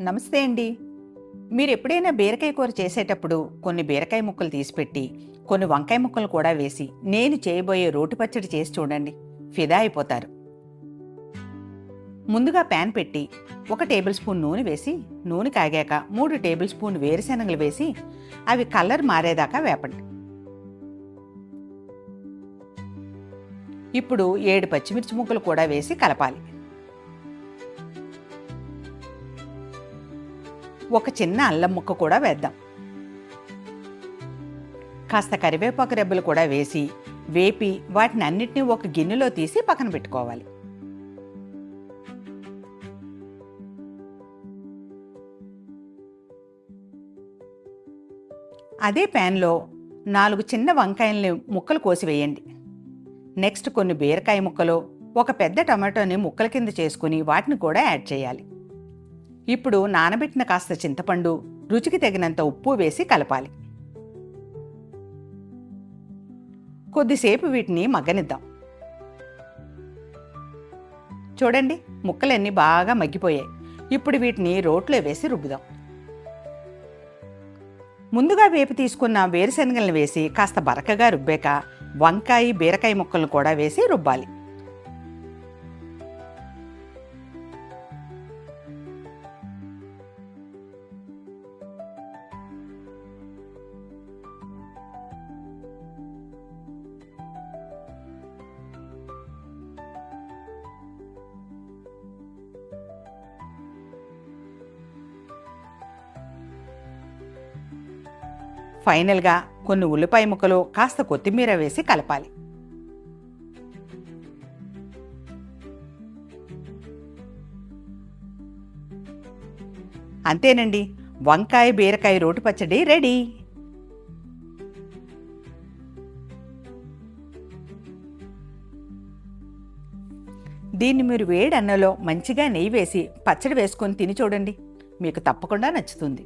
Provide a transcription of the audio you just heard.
నమస్తే అండి. మీరెప్పుడైనా బీరకాయ కూర చేసేటప్పుడు కొన్ని బీరకాయ ముక్కలు తీసిపెట్టి, కొన్ని వంకాయ ముక్కలు కూడా వేసి, నేను చేయబోయే రోటి పచ్చడి చేసి చూడండి. ఫిదా అయిపోతారు. ముందుగా ప్యాన్ పెట్టి 1 టేబుల్ స్పూన్ నూనె వేసి, నూనె కాగాక 3 టేబుల్ స్పూన్ వేరుశనగలు వేసి, అవి కలర్ మారేదాకా వేపండి. ఇప్పుడు 7 పచ్చిమిర్చి ముక్కలు కూడా వేసి కలపాలి. ఒక చిన్న అల్లం ముక్క కూడా వేద్దాం. కాస్త కరివేపాకు రెబ్బలు కూడా వేసి వేపి వాటిని అన్నిటినీ ఒక గిన్నెలో తీసి పక్కన పెట్టుకోవాలి. అదే ప్యాన్లో 4 చిన్న వంకాయల్ని ముక్కలు కోసి వేయండి. నెక్స్ట్ కొన్ని బీరకాయ ముక్కలు, ఒక పెద్ద టమాటోని ముక్కల కింద చేసుకుని వాటిని కూడా యాడ్ చేయాలి. ఇప్పుడు నానబెట్టిన కాస్త చింతపండు, రుచికి తగినంత ఉప్పు వేసి కలపాలి. కొద్దిసేపు వీటిని మగ్గనిద్దాం. చూడండి, ముక్కలన్నీ బాగా మగ్గిపోయాయి. ఇప్పుడు వీటిని రోట్లో వేసి రుబ్బుదాం. ముందుగా వేపి తీసుకున్న వేరుశనగలను వేసి కాస్త బరకగా రుబ్బాక వంకాయ, బీరకాయ ముక్కలను కూడా వేసి రుబ్బాలి. ఫైనల్గా కొన్ని ఉల్లిపాయ ముక్కలు, కాస్త కొత్తిమీర వేసి కలపాలి. అంతేనండి, వంకాయ బీరకాయ రోటి పచ్చడి రెడీ. దీన్ని మీరు వేడి అన్నంలో మంచిగా నెయ్యి వేసి పచ్చడి వేసుకొని తిని చూడండి. మీకు తప్పకుండా నచ్చుతుంది.